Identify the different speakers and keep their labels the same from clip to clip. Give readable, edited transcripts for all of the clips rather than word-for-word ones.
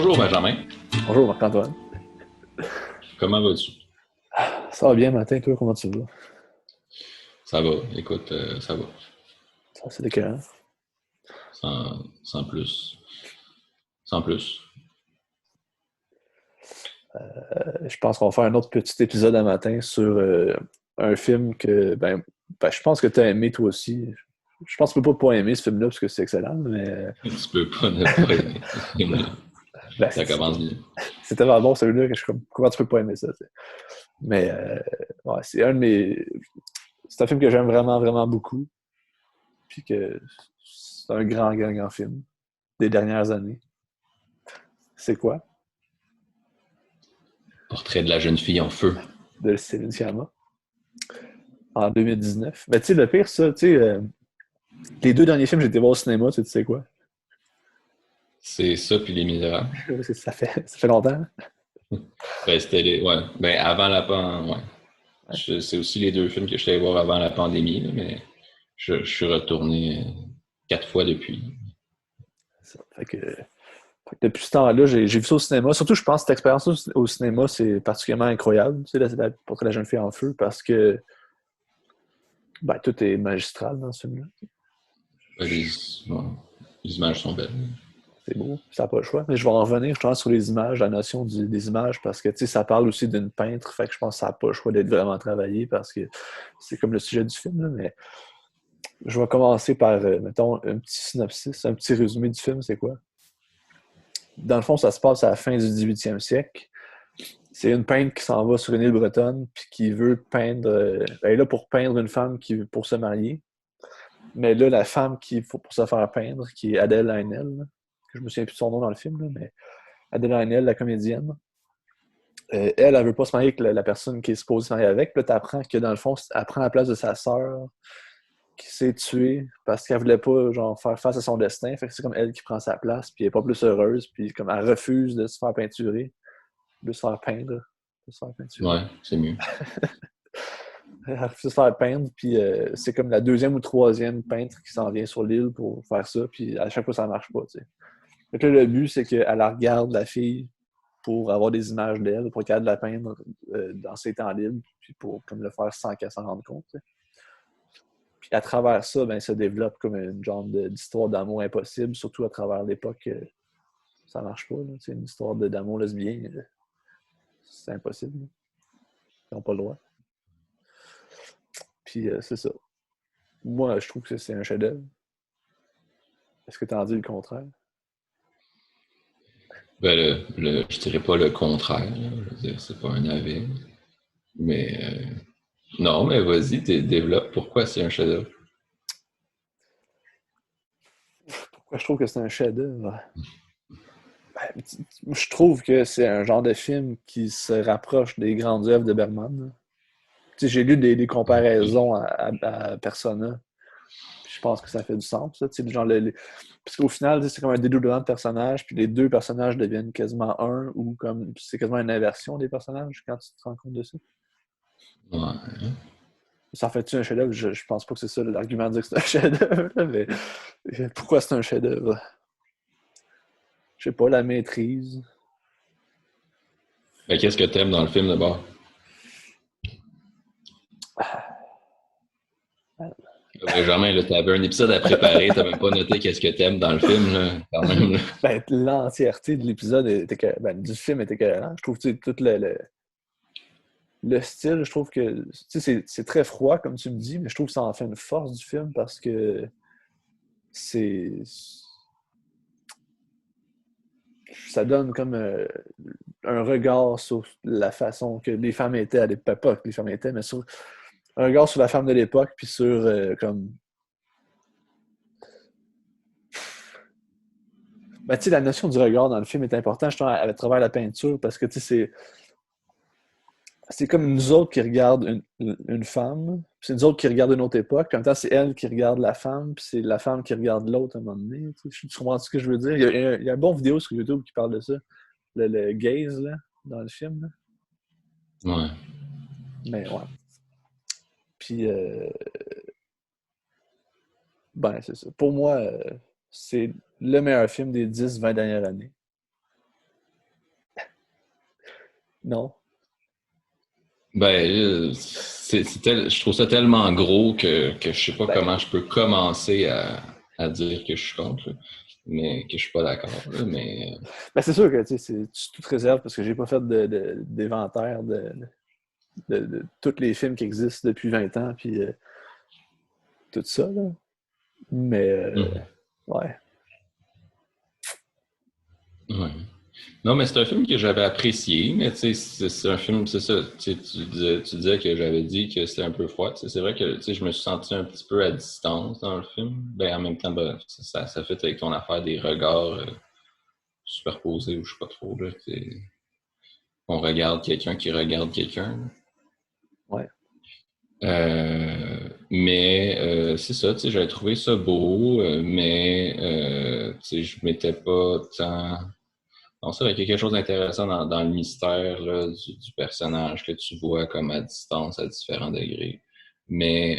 Speaker 1: Bonjour Benjamin,
Speaker 2: Bonjour Marc-Antoine.
Speaker 1: comment vas-tu?
Speaker 2: Ça va bien, matin, toi, comment tu vas?
Speaker 1: Ça va, écoute, ça va,
Speaker 2: Ça, c'est écœurant.
Speaker 1: sans plus, sans plus.
Speaker 2: Je pense qu'on va faire un autre petit épisode un matin sur un film que, je pense que tu as aimé toi aussi. Je pense que tu peux pas aimer ce film-là parce que c'est excellent, mais
Speaker 1: Tu peux pas ne pas aimer ce film-là.
Speaker 2: ben,
Speaker 1: Ça commence bien.
Speaker 2: c'est tellement bon celui-là que je suis comme, comment tu peux pas aimer ça? T'sais? Mais ouais, c'est un de mes. C'est un film que j'aime vraiment, vraiment beaucoup. Puis que c'est un grand, grand, grand film des dernières années. C'est quoi?
Speaker 1: Portrait de la jeune fille en feu.
Speaker 2: De Céline Sciamma en 2019. Mais tu sais, le pire, ça, tu sais. Les deux derniers films que j'ai été voir au cinéma, tu sais quoi?
Speaker 1: C'est ça, puis Les Misérables.
Speaker 2: Ça fait longtemps.
Speaker 1: Ben, c'était ouais. Ben, avant la pandémie, ouais.
Speaker 2: Ouais,
Speaker 1: C'est aussi les deux films que je suis allé voir avant la pandémie, là, mais je suis retourné 4 fois depuis.
Speaker 2: ça. Fait que depuis ce temps-là, j'ai vu ça au cinéma. Surtout, je pense que cette expérience au cinéma, c'est particulièrement incroyable, tu sais, pour la jeune fille en feu, parce que tout est magistral dans ce film-là.
Speaker 1: Ben, ouais, les images sont belles.
Speaker 2: C'est beau, ça n'a pas le choix. Mais je vais en revenir, je pense, sur les images, la notion des images, parce que tu sais, ça parle aussi d'une peintre, fait que je pense que ça n'a pas le choix d'être vraiment travaillé, parce que c'est comme le sujet du film, là, mais je vais commencer par, mettons, un petit synopsis, un petit résumé du film, c'est quoi? Dans le fond, ça se passe à la fin du 18e siècle. C'est une peintre qui s'en va sur une île bretonne puis qui veut peindre. Elle est là pour peindre une femme pour se marier. Mais là, la femme qui faut pour se faire peindre, qui est Adèle Haenel, que je me souviens plus de son nom dans le film, là, mais Adèle Haenel, la comédienne, elle veut pas se marier avec la personne qui est supposée se marier avec. Puis là, tu apprends que dans le fond, elle prend la place de sa sœur qui s'est tuée parce qu'elle voulait pas genre faire face à son destin. Fait que c'est comme elle qui prend sa place, puis elle est pas plus heureuse, puis comme elle refuse de se faire peinturer, de se faire peindre, de se faire peinturer.
Speaker 1: Ouais, c'est mieux.
Speaker 2: Elle refuse de se faire peindre, puis c'est comme la deuxième ou troisième peintre qui s'en vient sur l'île pour faire ça, puis à chaque fois ça marche pas, tu sais. Fait que là, le but, c'est qu'elle la regarde, la fille, pour avoir des images d'elle, pour qu'elle de la peindre dans ses temps libres, puis pour comme le faire sans qu'elle s'en rende compte, tu sais. Puis à travers ça, ben, ça développe comme une genre d'histoire d'amour impossible, surtout à travers l'époque, ça marche pas. C'est une histoire d'amour lesbien, c'est impossible. Là. Ils n'ont pas le droit. Puis c'est ça. Moi, je trouve que c'est un chef-d'œuvre. Est-ce que tu en dis le contraire?
Speaker 1: Ben, je dirais pas le contraire, là. Je veux dire, c'est pas un navet. Mais non, mais vas-y, développe. Pourquoi c'est un chef-d'œuvre?
Speaker 2: Pourquoi je trouve que c'est un chef-d'œuvre? Je trouve que c'est un genre de film qui se rapproche des grandes œuvres de Bergman. Tu sais, j'ai lu des comparaisons à Persona. Puis je pense que ça fait du sens, ça. Tu sais, genre parce qu'au final, tu sais, c'est comme un dédoublement de personnages, puis les deux personnages deviennent quasiment un, ou comme c'est quasiment une inversion des personnages quand tu te rends compte de ça.
Speaker 1: Ouais.
Speaker 2: Ça en fait-tu un chef-d'œuvre? Je pense pas que c'est ça l'argument de dire que c'est un chef-d'œuvre, là, mais pourquoi c'est un chef-d'œuvre? Je sais pas, la maîtrise.
Speaker 1: Ben, qu'est-ce que t'aimes dans le film d'abord? Benjamin, là, t'avais un épisode à préparer, t'as même pas noté qu'est-ce que t'aimes dans le film, là, quand même, là.
Speaker 2: L'entièreté de l'épisode du film était cohérent. Je trouve que tout le style, je trouve que c'est très froid, comme tu me dis, mais je trouve que ça en fait une force du film parce que c'est ça donne comme un regard sur la façon que les femmes étaient à l'époque, pas que les femmes étaient, mais sur un regard sur la femme de l'époque, puis sur comme tu sais, la notion du regard dans le film est importante, je trouve, à travers la peinture, parce que tu sais, c'est comme nous autres qui regardent une femme, puis c'est nous autres qui regardent une autre époque, puis en même temps, c'est elle qui regarde la femme, puis c'est la femme qui regarde l'autre à un moment donné. Tu comprends ce que je veux dire? Il y a une bonne vidéo sur YouTube qui parle de ça, le gaze, là, dans le film. Là.
Speaker 1: Ouais.
Speaker 2: Mais ouais. Puis, c'est ça. Pour moi, c'est le meilleur film des 10-20 dernières années. Non?
Speaker 1: Ben, je trouve ça tellement gros que je sais pas
Speaker 2: Ben,
Speaker 1: comment je peux commencer à dire que je suis contre, là, mais que je suis pas d'accord, là, mais
Speaker 2: ben c'est sûr que c'est toute réserve parce que j'ai pas fait d'inventaire de tous les films qui existent depuis 20 ans, puis tout ça, là. Mais,
Speaker 1: mhm,
Speaker 2: ouais.
Speaker 1: ouais. Non, mais c'est un film que j'avais apprécié, mais tu sais, c'est un film, c'est ça. Tu disais que j'avais dit que c'était un peu froid. Tu sais, c'est vrai que tu sais, je me suis senti un petit peu à distance dans le film. Ben, en même temps, ben, ça fait avec ton affaire des regards superposés ou je sais pas trop. Là, on regarde quelqu'un qui regarde quelqu'un.
Speaker 2: Ouais.
Speaker 1: Mais c'est ça, tu sais, j'avais trouvé ça beau, mais tu sais, je m'étais pas tant. Non, ça, il y a quelque chose d'intéressant dans le mystère là, du personnage que tu vois comme à distance, à différents degrés. Mais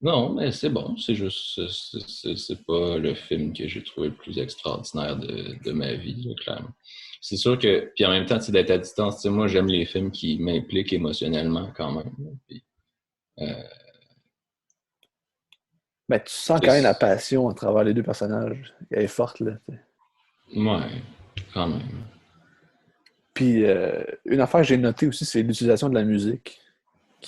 Speaker 1: non, mais c'est bon, c'est juste, c'est pas le film que j'ai trouvé le plus extraordinaire de ma vie, là, clairement. C'est sûr que, puis en même temps, tu sais, d'être à distance, tu sais, moi, j'aime les films qui m'impliquent émotionnellement quand même. Là. Puis, euh,
Speaker 2: Ben, tu sens
Speaker 1: tu
Speaker 2: quand même la
Speaker 1: sais,
Speaker 2: passion à travers les deux personnages. Elle est forte, là. T'sais.
Speaker 1: ouais, quand même.
Speaker 2: Puis, une affaire que j'ai notée aussi, c'est l'utilisation de la musique.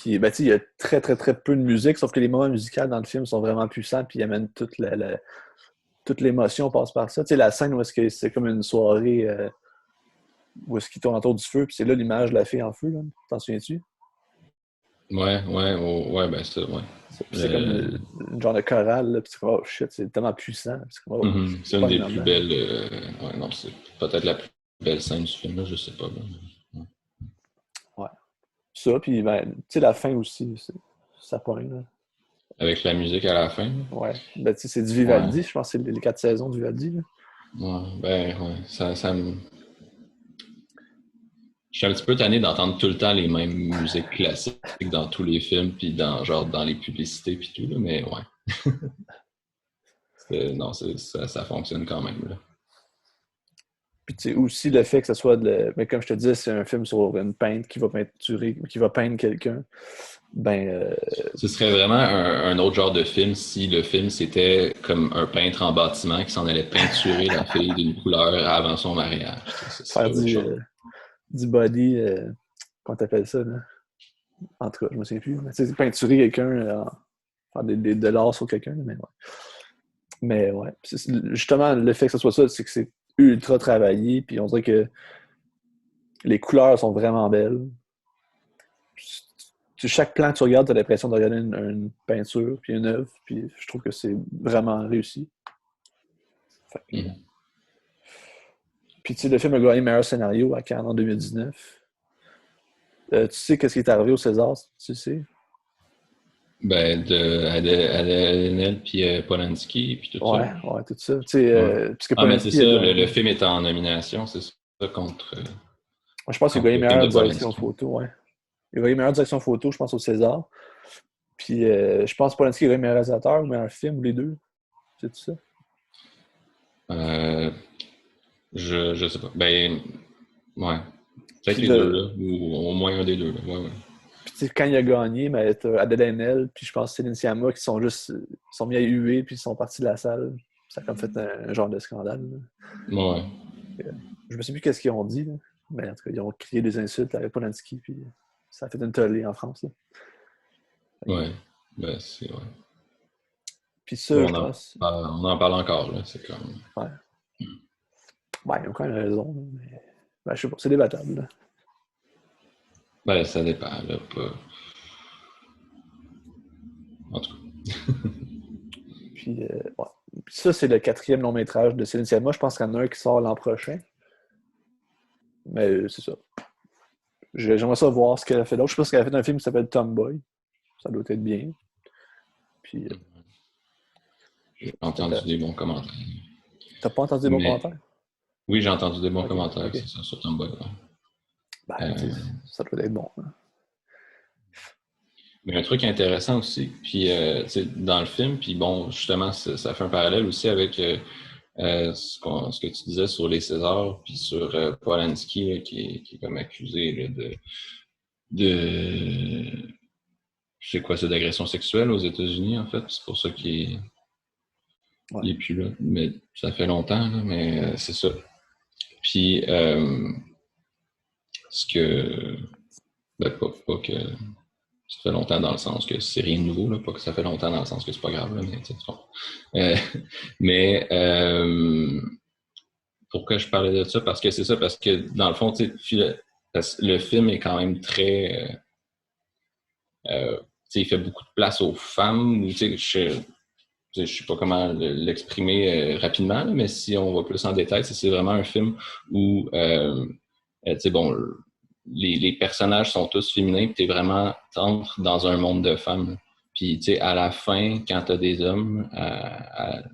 Speaker 2: Ben, il y a très, très, très peu de musique, sauf que les moments musicaux dans le film sont vraiment puissants, puis ils amènent toute l'émotion passe par ça. Tu sais, la scène où est-ce que c'est comme une soirée où est-ce qu'ils tournent autour du feu, puis c'est là l'image de la fille en feu, là. T'en souviens-tu?
Speaker 1: Ouais, ouais, ouais, ben ça, ouais.
Speaker 2: Puis c'est comme
Speaker 1: Euh,
Speaker 2: une genre de chorale, là, puis c'est comme, oh shit, c'est tellement puissant. Puis c'est comme, oh,
Speaker 1: c'est une
Speaker 2: pas une
Speaker 1: des plus
Speaker 2: là-dedans.
Speaker 1: belles. Ouais, non, c'est peut-être la plus belle scène du film, là, je sais pas. Là. Ouais.
Speaker 2: Ouais. Ça, puis ben, tu sais, la fin aussi, ça pogne, là.
Speaker 1: Avec la musique à la fin. Là.
Speaker 2: Ouais. Ben, tu sais, c'est du
Speaker 1: Ouais,
Speaker 2: Vivaldi, je pense que c'est les 4 saisons du Vivaldi, là.
Speaker 1: ouais, ben, ouais. Ça me. Je suis un petit peu tanné d'entendre tout le temps les mêmes musiques classiques dans tous les films, puis genre, dans les publicités, puis tout, là, mais ouais. Non, ça fonctionne quand même, là.
Speaker 2: Puis tu sais, aussi le fait que ce soit mais comme je te disais, c'est un film sur une peintre qui va peinturer, qui va peindre quelqu'un. Ben,
Speaker 1: Ce serait vraiment un autre genre de film si le film c'était comme un peintre en bâtiment qui s'en allait peinturer la fille d'une couleur avant son mariage. Ce
Speaker 2: faire
Speaker 1: serait autre chose.
Speaker 2: du body, comment t'appelles ça, là? En tout cas, je me souviens plus. Mais, tu sais, peinturer quelqu'un, faire de l'art sur quelqu'un, mais ouais. Mais ouais. Justement, le fait que ce soit ça, c'est que c'est ultra travaillé, puis on dirait que les couleurs sont vraiment belles. Chaque plan que tu regardes, tu as l'impression de regarder une peinture, puis une œuvre, puis je trouve que c'est vraiment réussi. Fait que,
Speaker 1: Mhm.
Speaker 2: puis tu sais, le film a gagné meilleur scénario à Cannes en 2019. Tu sais qu'est-ce qui est arrivé au César, tu sais?
Speaker 1: Ben, de Adèle puis Polanski puis tout ça.
Speaker 2: Ouais, ouais, tout ça. Tu sais,
Speaker 1: Ouais.
Speaker 2: puisque
Speaker 1: Ah, mais c'est
Speaker 2: Polanski a
Speaker 1: ça, le
Speaker 2: gagné.
Speaker 1: film est en nomination, c'est ça, contre,
Speaker 2: Je pense qu'il a
Speaker 1: contre
Speaker 2: gagné
Speaker 1: le film
Speaker 2: meilleure
Speaker 1: de
Speaker 2: direction
Speaker 1: Polanski.
Speaker 2: photo, ouais. Il a gagné meilleure direction photo, je pense, au César. Puis je pense que Polanski a gagné meilleur réalisateur ou meilleur film, ou les deux. C'est tout ça.
Speaker 1: Euh, je sais pas. Ben, ouais. Peut-être
Speaker 2: Puis
Speaker 1: les deux,
Speaker 2: là,
Speaker 1: là, ou au moins un des deux, là. Ouais, ouais.
Speaker 2: puis tu sais, quand il a gagné, mais t'as Adèle Haenel, puis je pense Céline Sciamma qui sont juste ils sont mis à huer, puis ils sont partis de la salle. Ça a comme fait un genre de scandale, là.
Speaker 1: Ouais,
Speaker 2: Je me sais plus qu'est-ce qu'ils ont dit, là. Mais en tout cas, ils ont crié des insultes à Polanski, puis ça a fait une tollée en France, là.
Speaker 1: ouais. Ben, c'est, ouais.
Speaker 2: Puis
Speaker 1: Là,
Speaker 2: ça, je pense.
Speaker 1: on en parle encore, là. C'est comme.
Speaker 2: Ouais. Ouais, ils ont quand même raison, là, mais ben, je sais pas, c'est débattable, là.
Speaker 1: Ben, ça dépend, là. Pas... En tout cas.
Speaker 2: Puis, ouais. Puis ça, c'est le quatrième long métrage de Céline Sciamma. Je pense qu'il y en a un qui sort l'an prochain. Mais c'est ça. J'aimerais ça voir ce qu'elle a fait d'autre. Je pense qu'elle a fait un film qui s'appelle Tomboy. Ça doit être bien. Puis,
Speaker 1: J'ai entendu des bons commentaires.
Speaker 2: t'as pas entendu des bons
Speaker 1: Mais
Speaker 2: commentaires?
Speaker 1: oui, j'ai entendu des bons
Speaker 2: Ok,
Speaker 1: commentaires,
Speaker 2: ok.
Speaker 1: c'est ça, sur Tumblr. Ouais.
Speaker 2: Ben, tu sais,
Speaker 1: Euh,
Speaker 2: ça doit être bon, hein.
Speaker 1: mais un truc intéressant aussi, puis tu sais, dans le film, puis bon, justement, ça fait un parallèle aussi avec ce que tu disais sur les Césars, puis sur Polanski, là, qui est comme accusé là, de je sais quoi, c'est d'agression sexuelle aux États-Unis, en fait. C'est pour ça
Speaker 2: Ouais.
Speaker 1: il est plus là. Mais ça fait longtemps, là, mais c'est ça. Puis, ce que. Ben, pas que. Ça fait longtemps dans le sens que c'est rien de nouveau, là, pas que ça fait longtemps dans le sens que c'est pas grave, là, mais tu sais, euh, mais pourquoi je parlais de ça? Parce que c'est ça, parce que dans le fond, tu sais, le film est quand même très. Il fait beaucoup de place aux femmes. Je sais pas comment l'exprimer rapidement, là, mais si on va plus en détail, c'est vraiment un film où bon, les personnages sont tous féminins, puis t'entres dans un monde de femmes. Puis tu sais, à la fin, quand t'as des hommes,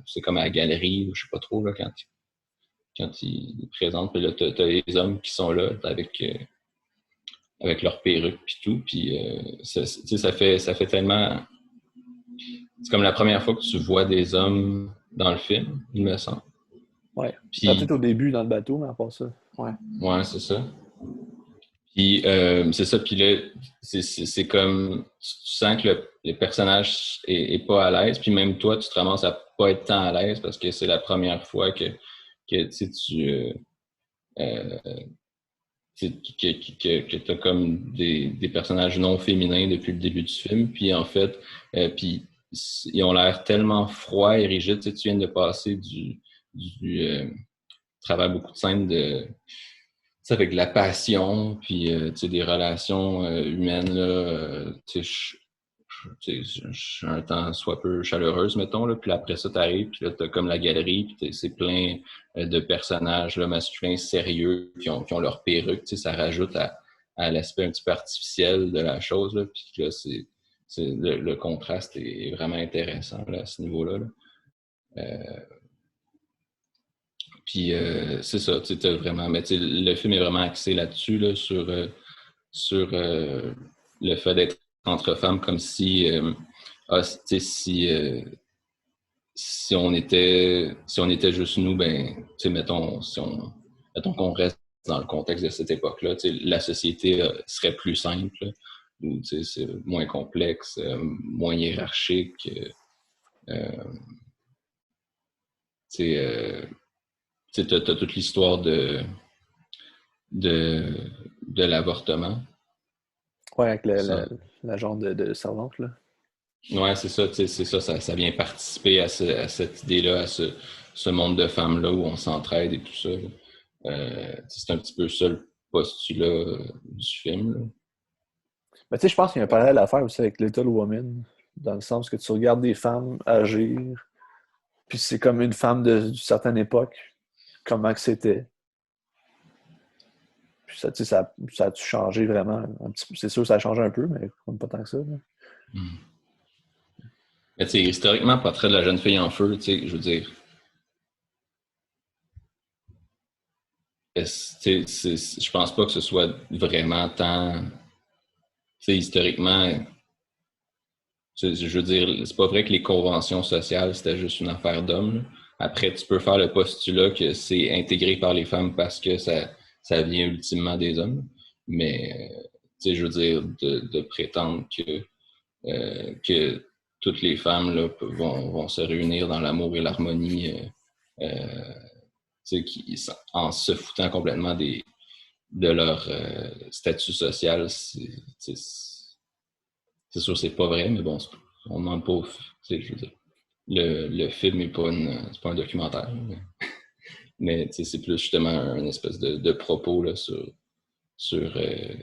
Speaker 1: c'est comme à la galerie, ou je sais pas trop, là, quand ils présentent, puis là, t'as les hommes qui sont là avec leurs perruques puis tout, puis ça fait tellement. C'est comme la première fois que tu vois des hommes dans le film, il me semble.
Speaker 2: Ouais.
Speaker 1: Puis,
Speaker 2: Peut-être au début dans le bateau, mais à part ça. Ouais.
Speaker 1: ouais, c'est ça. Puis, c'est ça. Puis là, c'est comme, tu sens que le personnage est pas à l'aise. Puis même toi, tu te ramasses à pas être tant à l'aise parce que c'est la première fois que tu sais, euh, que tu as comme des personnages non féminins depuis le début du film. Puis en fait, puis ils ont l'air tellement froids et rigides. Tu sais, tu viens de passer du travail beaucoup de scènes avec de la passion, puis des relations humaines. Là, je suis un temps soit peu chaleureuse, mettons, là, puis après ça, t'arrives, puis là, t'as comme la galerie, puis c'est plein de personnages là, masculins sérieux qui ont leur perruque, ça rajoute à l'aspect un petit peu artificiel de la chose, là, puis là, le contraste est vraiment intéressant là, à ce niveau-là. Là. Puis c'est ça, tu sais, vraiment, mais le film est vraiment axé là-dessus, là, sur le fait d'être entre femmes, comme si, si on était juste nous, ben, tu sais, mettons qu'on reste dans le contexte de cette époque-là, tu sais, la société serait plus simple, ou tu sais, c'est moins complexe, moins hiérarchique, tu sais, t'as toute l'histoire de, de l'avortement.
Speaker 2: Ouais, avec
Speaker 1: Ça,
Speaker 2: la genre de servante, là.
Speaker 1: ouais, c'est ça, tu sais, ça vient participer à cette idée-là, à ce monde de femmes-là où on s'entraide et tout ça. C'est un petit peu ça le postulat du film. Là.
Speaker 2: Mais tu sais, je pense qu'il y a un parallèle à faire aussi avec Little Woman, dans le sens que tu regardes des femmes agir, puis c'est comme une femme d'une certaine époque, comment que c'était. Puis ça, tu sais, ça a-tu changé vraiment un petit peu? C'est sûr que ça a changé un peu, mais pas tant que ça. Là.
Speaker 1: Mm. Mais tu sais, historiquement, le portrait de la jeune fille en feu, tu sais, je veux dire, je pense pas que ce soit vraiment tant, tu sais, historiquement, je veux dire, c'est pas vrai que les conventions sociales, c'était juste une affaire d'hommes. Là. Après, tu peux faire le postulat que c'est intégré par les femmes parce que ça vient ultimement des hommes. Mais, tu sais, je veux dire, de prétendre que toutes les femmes là, vont se réunir dans l'amour et l'harmonie, en se foutant complètement de leur statut social, c'est sûr que c'est pas vrai, mais bon, on demande pas, je veux dire, le film est pas c'est pas un documentaire, mais c'est plus justement un espèce de propos là, sur, euh,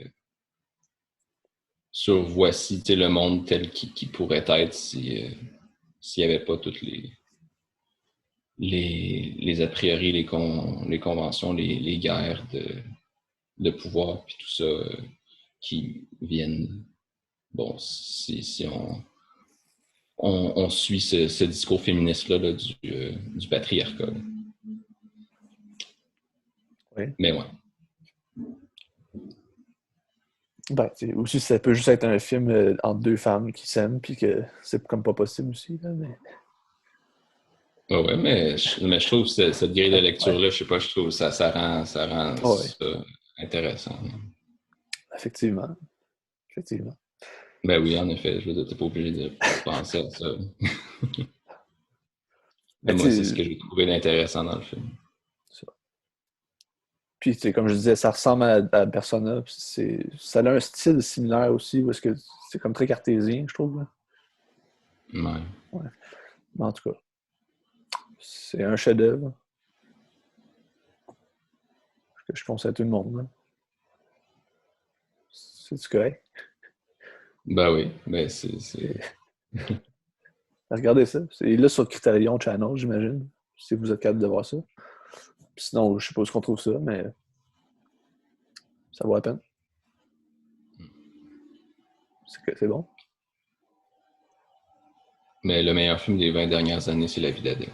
Speaker 1: sur voici le monde tel qu'il pourrait être si s'il n'y avait pas toutes les a priori, les conventions, les guerres de pouvoir, puis tout ça qui viennent, bon, si on suit ce discours féministe-là là, du patriarcat. Là.
Speaker 2: Oui.
Speaker 1: Mais ouais.
Speaker 2: Ben, aussi, ça peut juste être un film entre deux femmes qui s'aiment, puis que c'est comme pas possible aussi. Là, mais...
Speaker 1: Ouais, mais je trouve que cette grille de
Speaker 2: Ouais,
Speaker 1: lecture-là, je sais pas, je trouve ça rend
Speaker 2: ouais,
Speaker 1: ça intéressant.
Speaker 2: effectivement. Effectivement.
Speaker 1: Ben oui, en effet, je veux dire, t'es pas obligé de penser à ça. Mais
Speaker 2: Mais
Speaker 1: moi, c'est ce
Speaker 2: tu
Speaker 1: que j'ai trouvé d'intéressant dans le film.
Speaker 2: sais, puis tu sais, comme je disais, ça ressemble à Persona, puis ça a un style similaire aussi, où est-ce que c'est comme très cartésien, je trouve, là.
Speaker 1: Ouais.
Speaker 2: Ouais. Mais en tout cas, c'est un chef-d'œuvre que je conseille à tout le monde, là. C'est correct.
Speaker 1: Ben oui, ben
Speaker 2: C'est- Regardez ça. C'est là sur Criterion Channel, j'imagine, si vous êtes capable de voir ça. Puis sinon, je sais pas où on trouve ça, mais ça vaut la peine. C'est bon.
Speaker 1: Mais le meilleur film des 20 dernières années, c'est La vie d'Adèle.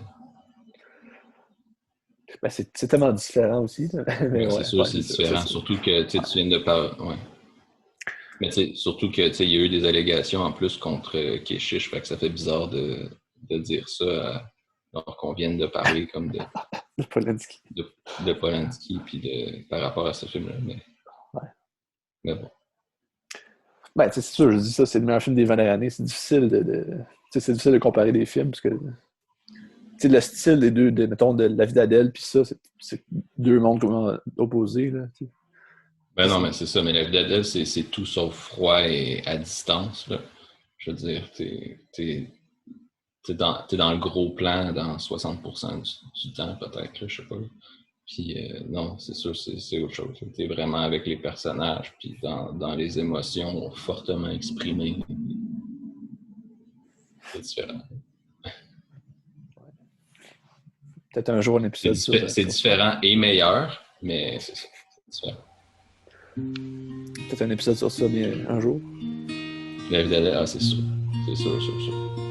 Speaker 2: Ben, c'est tellement différent aussi, là. Mais
Speaker 1: Ouais, c'est
Speaker 2: ouais,
Speaker 1: sûr,
Speaker 2: ouais,
Speaker 1: c'est
Speaker 2: c'est
Speaker 1: différent.
Speaker 2: ça.
Speaker 1: Surtout que tu sais, tu viens de parler. Ouais. Mais tu sais, surtout que tu sais, il y a eu des allégations en plus contre Keshish, fait que ça fait bizarre de dire ça alors qu'on vient de parler comme
Speaker 2: C'est Polanski.
Speaker 1: de, de Polanski puis par rapport à ce film-là.
Speaker 2: Ouais.
Speaker 1: Mais bon.
Speaker 2: Ben, c'est sûr, je dis ça, c'est le meilleur film des 20 dernières années. C'est difficile c'est difficile de comparer des films parce que le style des deux, mettons, de La vie d'Adèle puis ça, c'est deux mondes complètement opposés. Là,
Speaker 1: Ben non,
Speaker 2: c'est,
Speaker 1: mais c'est ça. Mais La vie d'Adèle, c'est tout sauf froid et à distance, là. Je veux dire, t'es dans le gros plan dans 60% du temps, peut-être, là, je sais pas. Puis non, c'est sûr, c'est autre chose. T'es vraiment avec les personnages, puis dans les émotions fortement exprimées. C'est différent.
Speaker 2: peut-être un jour un épisode
Speaker 1: C'est
Speaker 2: sur ça.
Speaker 1: différent et meilleur, mais c'est ça. C'est différent.
Speaker 2: Peut-être un épisode sur ça bien un jour.
Speaker 1: La vie d'Adèle, ah, c'est sûr. C'est sûr, sûr, sûr.